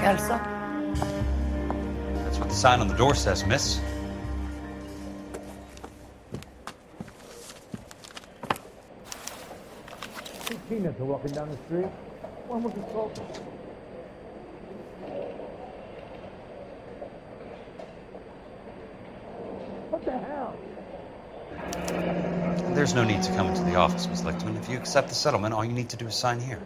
Kelso? That's what the sign on the door says, miss. Two peanuts are walking down the street. One was assaulted. What the hell? There's no need to come into the office, Miss Lichtman. If you accept the settlement, all you need to do is sign here.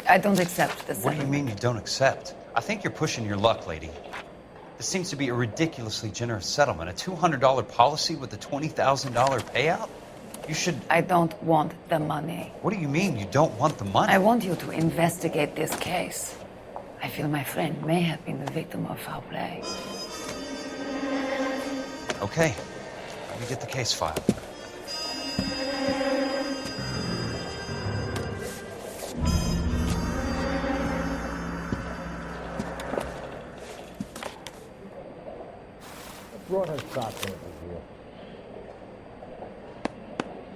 I don't accept the What do you settlement. mean you don't accept? I think you're pushing your luck, lady. This seems to be a ridiculously generous settlement. A $200 policy with a $20,000 payout? You should... I don't want the money. What do you mean you don't want the money? I want you to investigate this case. I feel my friend may have been the victim of foul play. Okay. Let me get the case filed. What brought her stock here?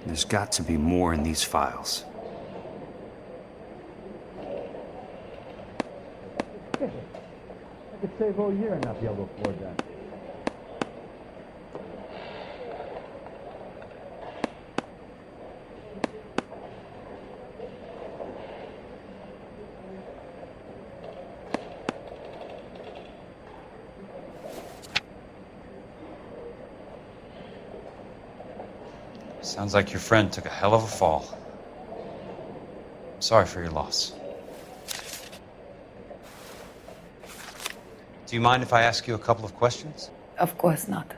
There's got to be more in these files. I could save all year and not be able to afford that. Sounds like your friend took a hell of a fall. I'm sorry for your loss. Do you mind if I ask you a couple of questions? Of course not.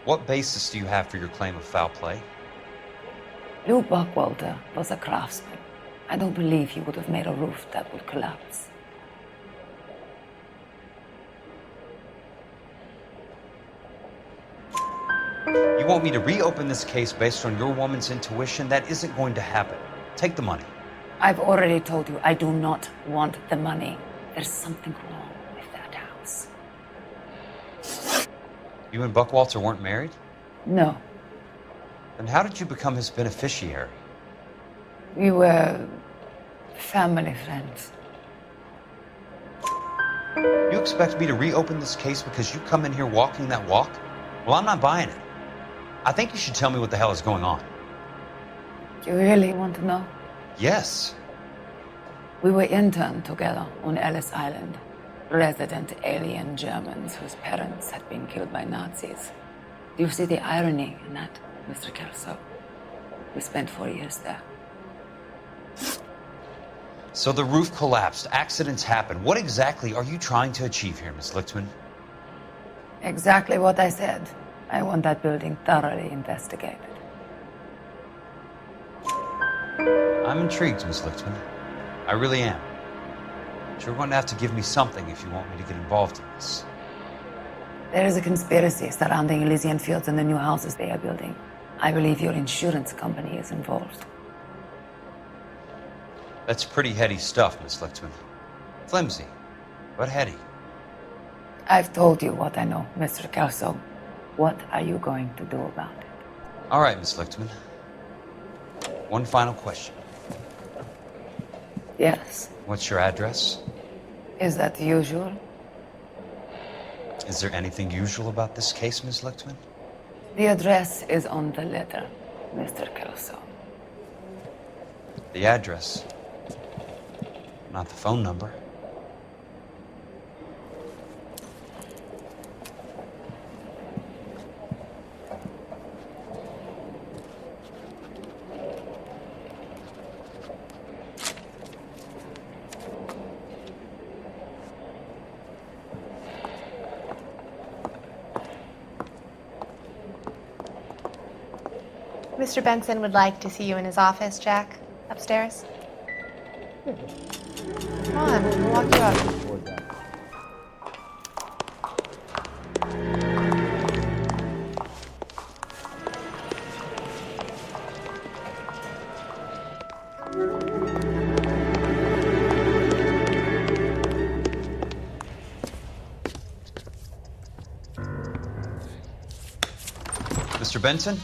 What basis do you have for your claim of foul play? Lou Buckwalter was a craftsman. I don't believe he would have made a roof that would collapse. You want me to reopen this case based on your woman's intuition? That isn't going to happen. Take the money. I've already told you I do not want the money. There's something wrong with that house. You and Buckwalter weren't married? No, Then how did you become his beneficiary? we were family friends. You expect me to reopen this case because you come in here walking that walk? Well, I'm not buying it. I think you should tell me what the hell is going on. You really want to know? Yes. We were interned together on Ellis Island. Resident alien Germans whose parents had been killed by Nazis. Do you see the irony in that, Mr. Kelso? We spent 4 years there. So the roof collapsed, accidents happen. What exactly are you trying to achieve here, Miss Lichtman? Exactly what I said. I want that building thoroughly investigated. I'm intrigued, Miss Lichtman. I really am. But you're going to have to give me something if you want me to get involved in this. There is a conspiracy surrounding Elysian Fields and the new houses they are building. I believe your insurance company is involved. That's pretty heady stuff, Miss Lichtman. Flimsy, but heady. I've told you what I know, Mr. Kelso. What are you going to do about it? All right, Miss Lichtman. One final question. Yes. What's your address? Is that usual? Is there anything usual about this case, Miss Lichtman? The address is on the letter, Mr. Kelso. The address, not the phone number. Mr. Benson would like to see you in his office, Jack. Upstairs. Come on, we'll walk you up. Afford that. Mr. Benson,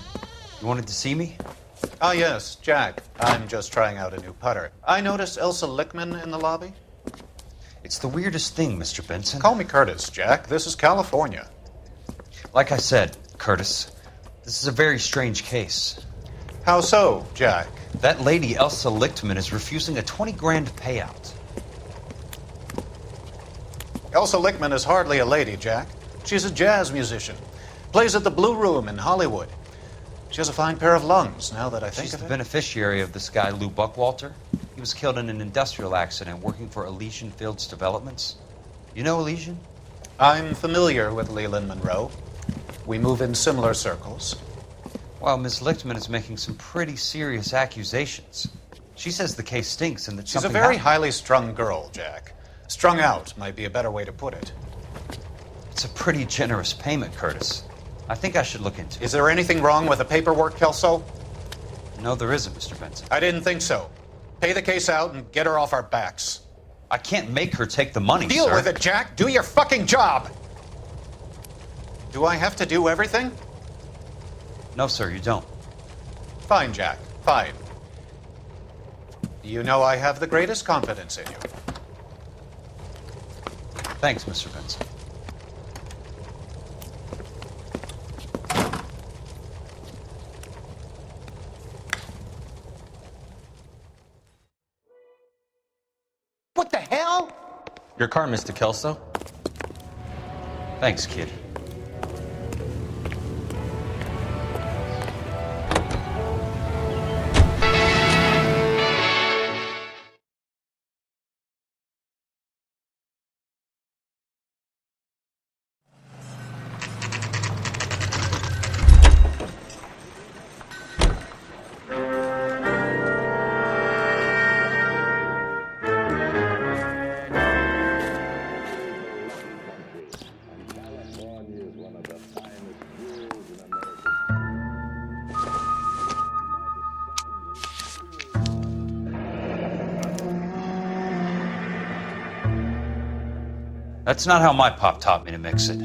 you wanted to see me? Ah, yes, Jack. I'm just trying out a new putter. I noticed Elsa Lickman in the lobby. It's the weirdest thing, Mr. Benson. Call me Curtis, Jack. This is California. Like I said, Curtis, this is a very strange case. How so, Jack? That lady, Elsa Lichtman, is refusing a 20 grand payout. Elsa Lickman is hardly a lady, Jack. She's a jazz musician. Plays at the Blue Room in Hollywood. She has a fine pair of lungs, now that I think She's of the it. beneficiary of this guy, Lou Buckwalter. He was killed in an industrial accident working for Elysian Fields Developments. You know Elysian? I'm familiar with Leland Monroe. We move in similar circles. Well, Miss Lichtman is making some pretty serious accusations. She says the case stinks and that She's a something very happened. highly strung girl, Jack. Strung out might be a better way to put it. It's a pretty generous payment, Curtis. I think I should look into it. Is there anything wrong with the paperwork, Kelso? No, there isn't, Mr. Benson. I didn't think so. Pay the case out and get her off our backs. I can't make her take the money, Deal sir. with it, Jack. Do your fucking job. Do I have to do everything? No, sir, you don't. Fine, Jack. Fine. You know I have the greatest confidence in you. Thanks, Mr. Benson. What the hell? Your car, Mr. Kelso. Thanks, kid. That's not how my pop taught me to mix it.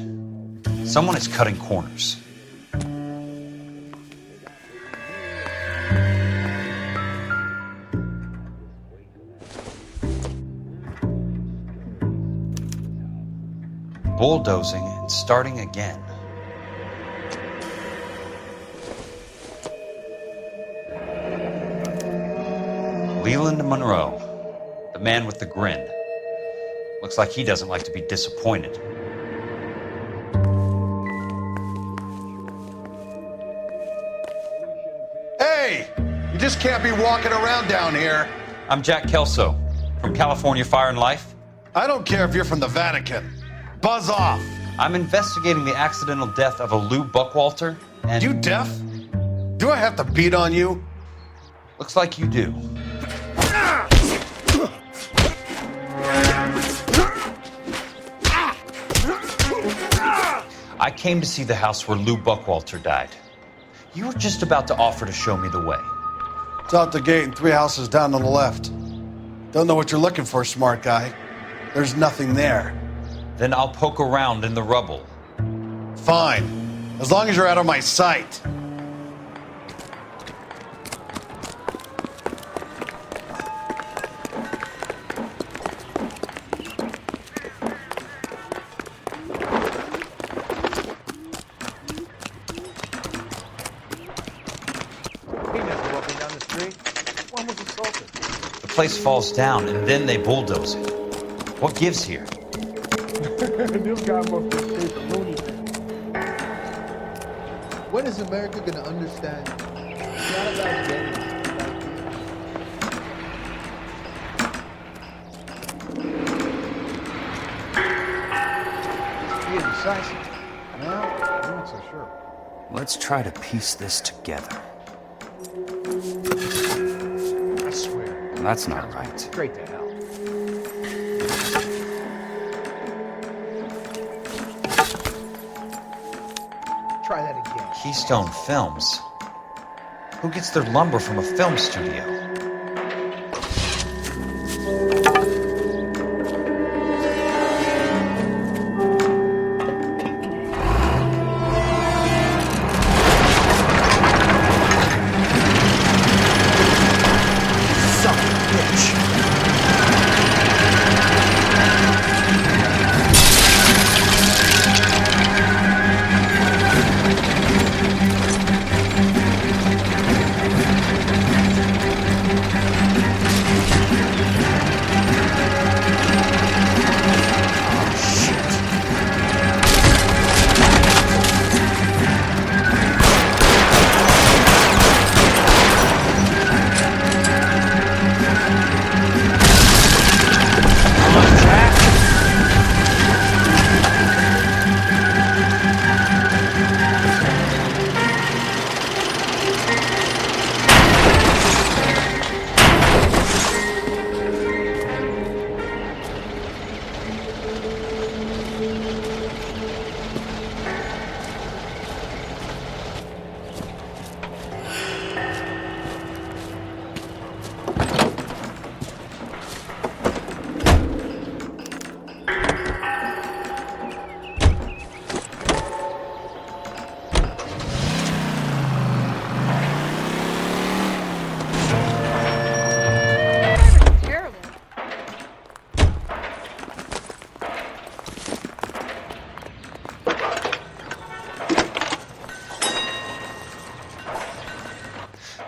Someone is cutting corners. Bulldozing and starting again. Leland Monroe, the man with the grin. Looks like he doesn't like to be disappointed. Hey! You just can't be walking around down here. I'm Jack Kelso from California Fire and Life. I don't care if you're from the Vatican. Buzz off. I'm investigating the accidental death of a Lou Buckwalter, and You deaf? Do I have to beat on you? looks like you do. I came to see the house where Lou Buckwalter died. You were just about to offer to show me the way. It's out the gate and 3 houses down on the left. Don't know what you're looking for, smart guy. There's nothing there. Then I'll poke around in the rubble. Fine. As long as you're out of my sight. He never walking down the street. One was assaulted. The place falls down, and then they bulldoze it. What gives here? This guy must have escaped a loony bin. When is America gonna understand? It's not about getting He is decisive. No, I'm not so sure. Let's try to piece this together. I swear. That's not right. Straight to hell. Try that again. Keystone Films. Who gets their lumber from a film studio?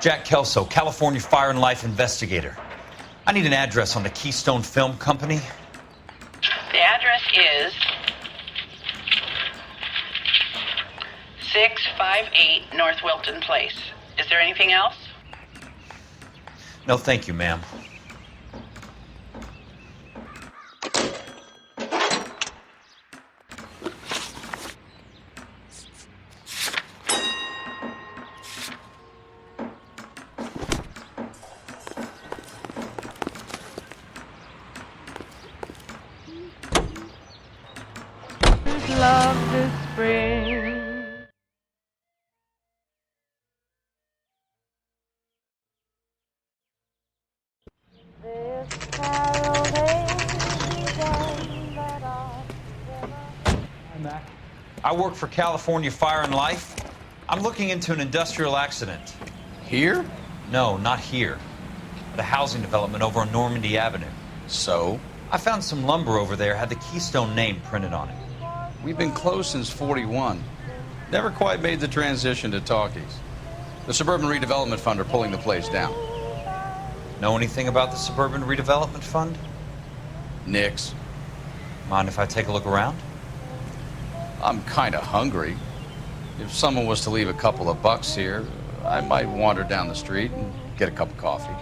Jack Kelso, California Fire and Life investigator. I need an address on the Keystone Film Company. The address is 658 North Wilton Place. Is there anything else? No, thank you, ma'am. Love this spring. I work for California Fire and Life. I'm looking into an industrial accident. Here? No, not here. At a housing development over on Normandy Avenue. So? I found some lumber over there, had the Keystone name printed on it. We've been closed since '41. Never quite made the transition to talkies. The Suburban Redevelopment Fund are pulling the place down. Know anything about the Suburban Redevelopment Fund? Nix. Mind if I take a look around? I'm kind of hungry. If someone was to leave a couple of bucks here, I might wander down the street and get a cup of coffee.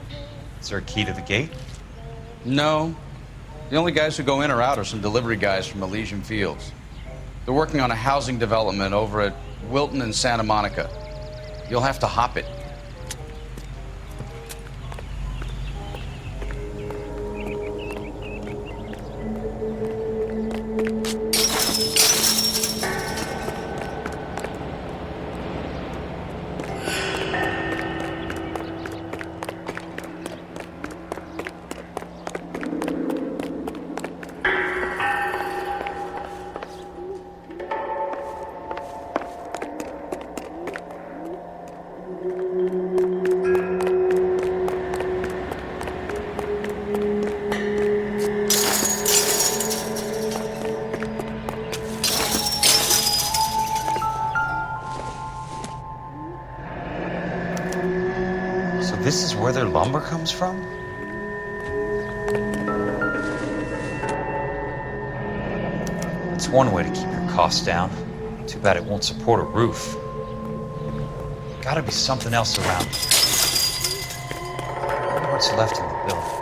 Is there a key to the gate? No. The only guys who go in or out are some delivery guys from Elysian Fields. They're working on a housing development over at Wilton and Santa Monica. You'll have to hop it. So this is where their lumber comes from? It's one way to keep your costs down. Too bad it won't support a roof. Gotta be something else around here. I wonder what's left in the buildings.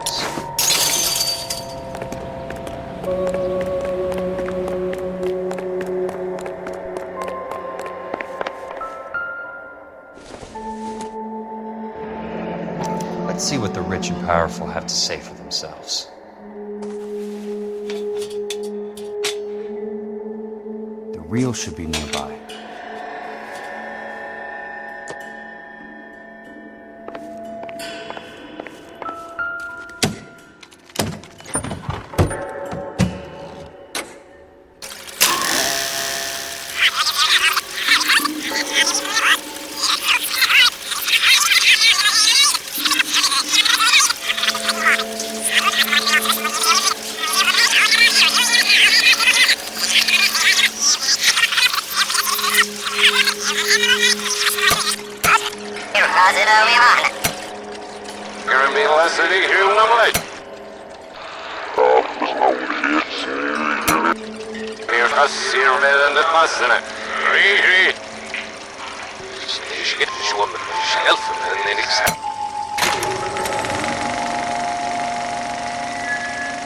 Let's see what the rich and powerful have to say for themselves. The real should be nearby.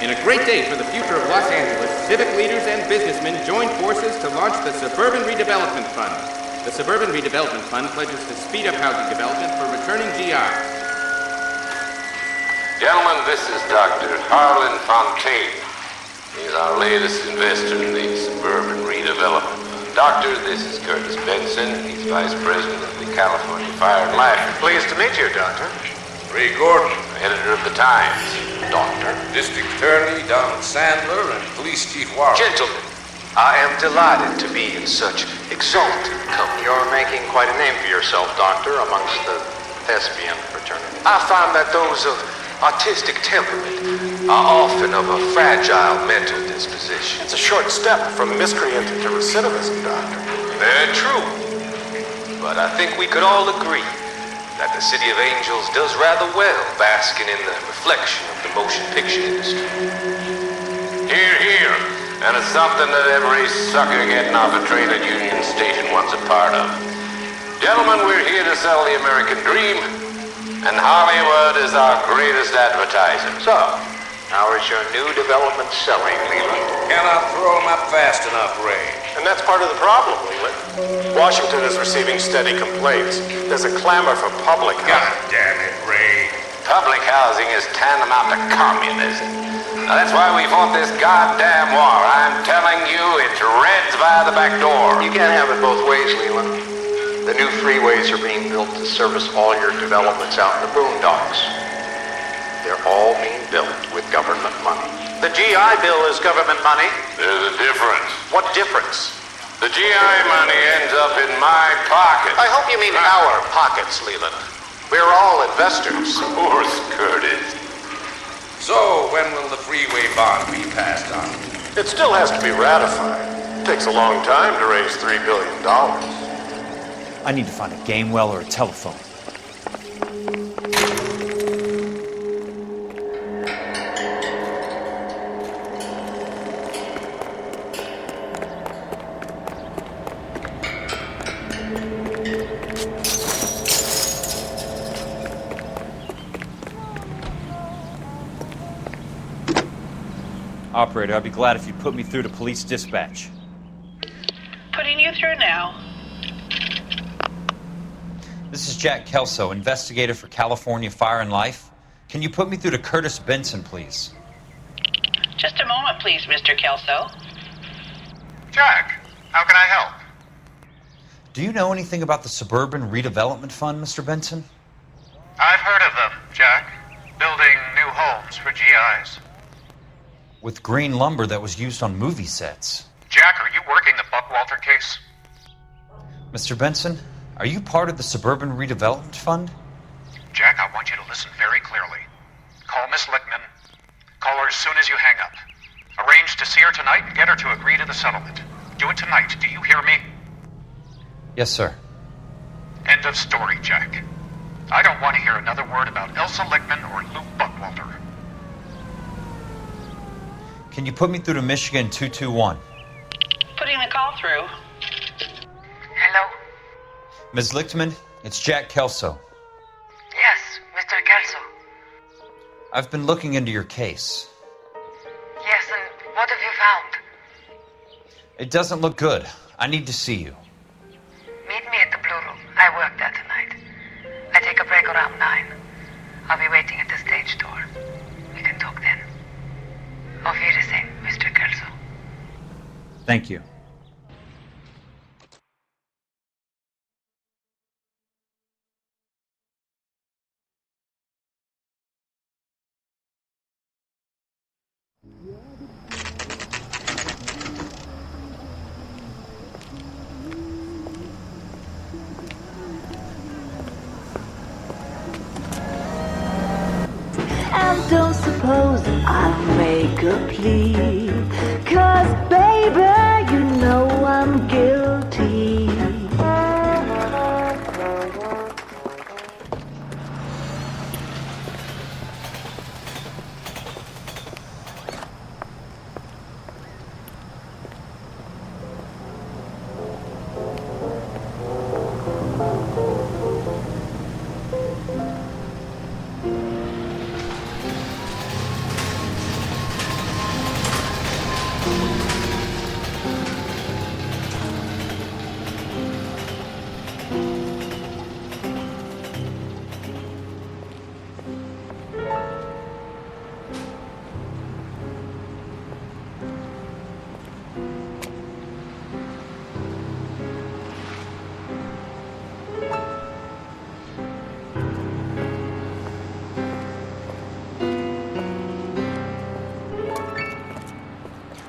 In a great day for the future of Los Angeles, civic leaders and businessmen joined forces to launch the Suburban Redevelopment Fund. The Suburban Redevelopment Fund pledges to speed up housing development for returning GIs. Gentlemen, this is Dr. Harlan Fontaine. He's our latest investor in the Suburban Redevelopment Fund. Doctor, this is Curtis Benson. He's Vice President of the California Fire and Life. Pleased to meet you, Doctor. Ray Gordon, editor of the Times. Doctor, District Attorney Donald Sandler, and Police Chief Warren. Gentlemen, I am delighted to be in such exalted company. You're making quite a name for yourself, Doctor, amongst the thespian fraternity. I find that those of artistic temperament are often of a fragile mental disposition. It's a short step from miscreant to recidivism, Doctor. Very true. But I think we could all agree that the City of Angels does rather well basking in the reflection of the motion picture industry. Hear, hear. And it's something that every sucker getting off a train at Union Station wants a part of. Gentlemen, we're here to sell the American dream, and Hollywood is our greatest advertiser. So, how is your new development selling, Leland? Cannot throw them up fast enough, Ray. And that's part of the problem, Leland. Washington is receiving steady complaints. There's a clamor for public God housing. damn it, Ray. Public housing is tantamount to communism. Now, that's why we fought this goddamn war. I'm telling you, it's Reds via the back door. You can't have it both ways, Leland. The new freeways are being built to service all your developments out in the boondocks. They're all being built with government money. The GI Bill is government money. There's a difference. What difference? The GI money ends up in my pocket. I hope you mean our pockets, Leland. We're all investors. Of course, Curtis. So, when will the freeway bond be passed on? It still has to be ratified. It takes a long time to raise $3 billion. I need to find a game well or a telephone. Operator, I'd be glad if you'd put me through to police dispatch. Putting you through now. This is Jack Kelso, investigator for California Fire and Life. Can you put me through to Curtis Benson, please? Just a moment, please, Mr. Kelso. Jack, how can I help? Do you know anything about the Suburban Redevelopment Fund, Mr. Benson? I've heard of them, Jack. Building new homes for GIs. With green lumber that was used on movie sets. Jack, are you working the Buckwalter case? Mr. Benson, are you part of the Suburban Redevelopment Fund? Jack, I want you to listen very clearly. Call Miss Lickman. Call her as soon as you hang up. Arrange to see her tonight and get her to agree to the settlement. Do it tonight. Do you hear me? Yes, sir. End of story, Jack. I don't want to hear another word about Elsa Lickman or Luke Buckwalter. Can you put me through to Michigan 221? Putting the call through. Hello? Ms. Lichtman, it's Jack Kelso. Yes, Mr. Kelso. I've been looking into your case. Yes, and what have you found? It doesn't look good. I need to see you. Meet me at the Blue Room. I work there tonight. I take a break around 9. I'll be waiting at the stage door. We can talk then. Auf Wiedersehen, Mr. Kelso. Thank you. And don't suppose I'll make a plea, 'cause baby, you know I'm guilty.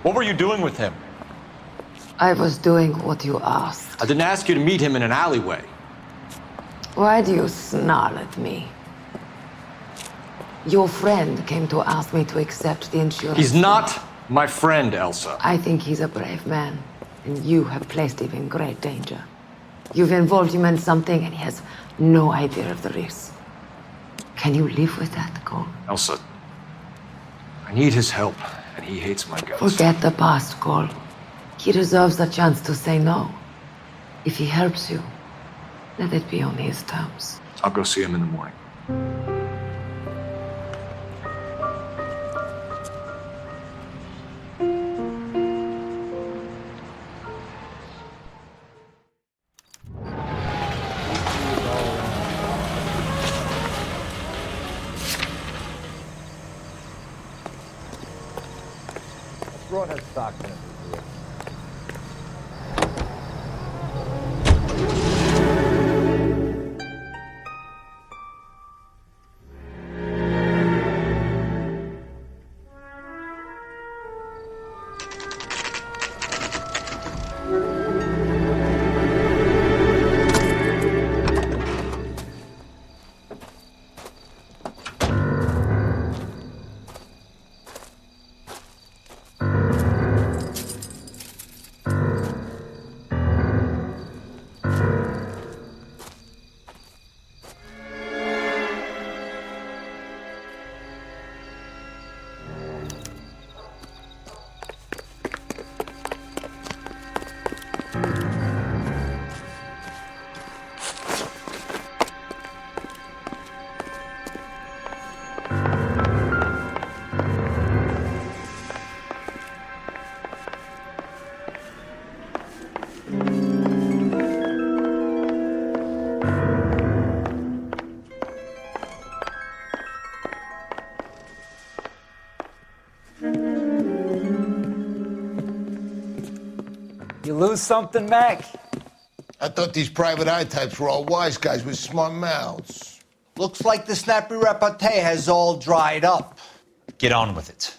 What were you doing with him? I was doing what you asked. I didn't ask you to meet him in an alleyway. Why do you snarl at me? Your friend came to ask me to accept the insurance. He's not my friend, Elsa. I think he's a brave man, and you have placed him in great danger. You've involved him in something and he has no idea of the risk. Can you live with that, Cole? Elsa, I need his help, and he hates my guts. Forget the past, Cole. He deserves a chance to say no. If he helps you, let it be on his terms. I'll go see him in the morning. Broadhead stock in it. You lose something, Mac? I thought these private eye types were all wise guys with smart mouths. Looks like the snappy repartee has all dried up. Get on with it.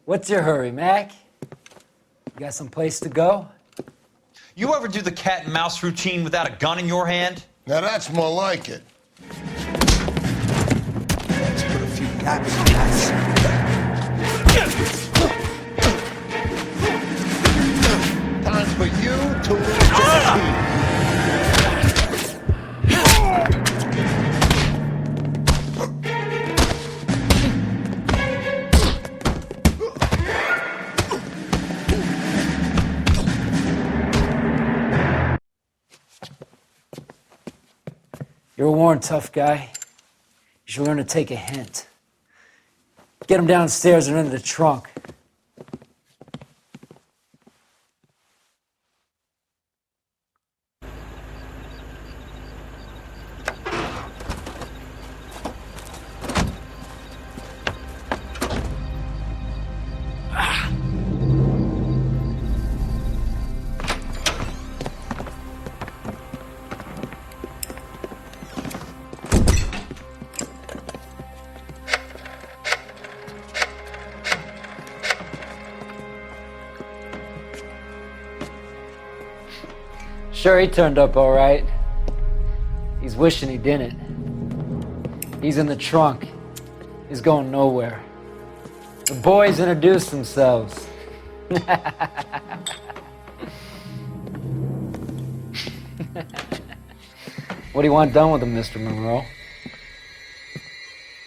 What's your hurry, Mac? You got some place to go? You ever do the cat and mouse routine without a gun in your hand? Now that's more like it. Let's put a few gaps in that. Time for you to lose your teeth. You're a worn, tough guy. You should learn to take a hint. Get him downstairs and into the trunk. Sure, he turned up all right. He's wishing he didn't. He's in the trunk. He's going nowhere. The boys introduced themselves. What do you want done with him, Mr. Monroe?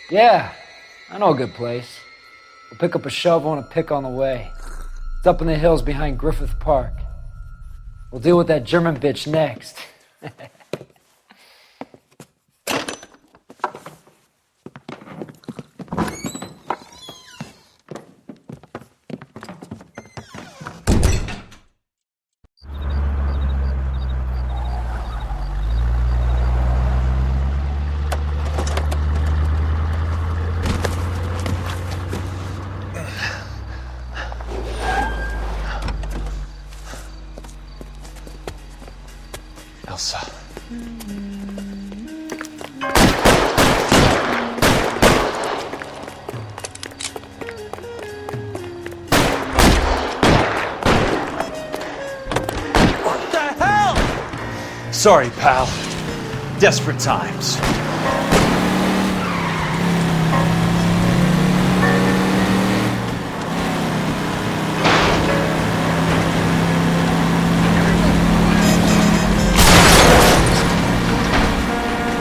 Yeah, I know a good place. We'll pick up a shovel and a pick on the way. It's up in the hills behind Griffith Park. We'll deal with that German bitch next. Elsa. What the hell? Sorry, pal. Desperate times.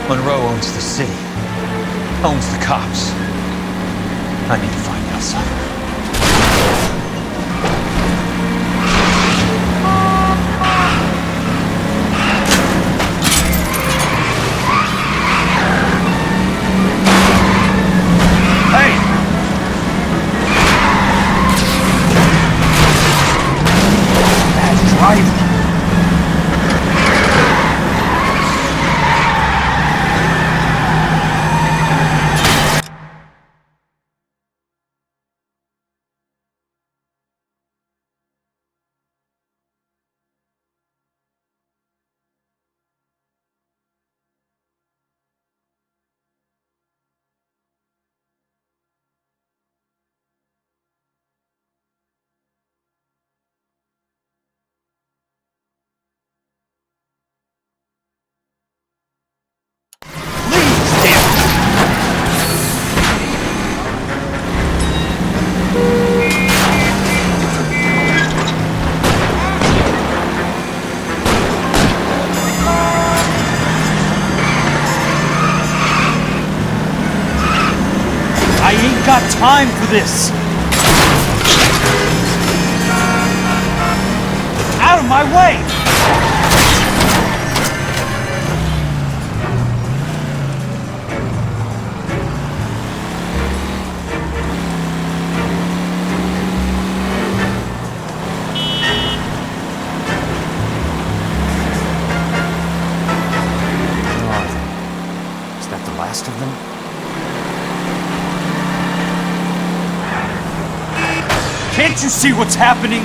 Monroe owns the city, owns the cops. I need to find out something. I ain't got time for this! Out of my way! Is that the last of them? Can't you see what's happening?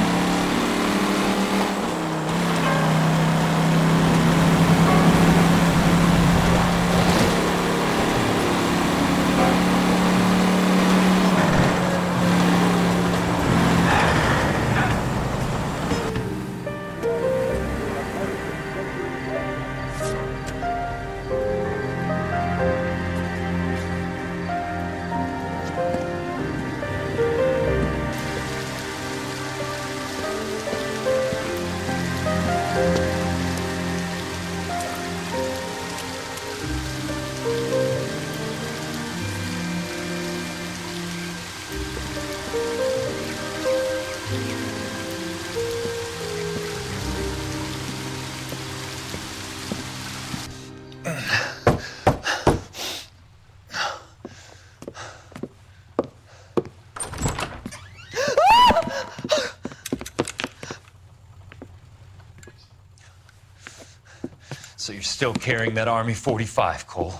So you're still carrying that Army 45, Cole?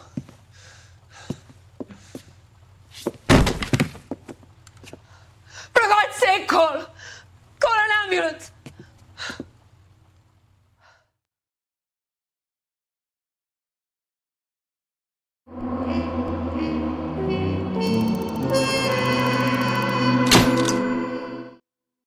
For God's sake, Cole! Call an ambulance!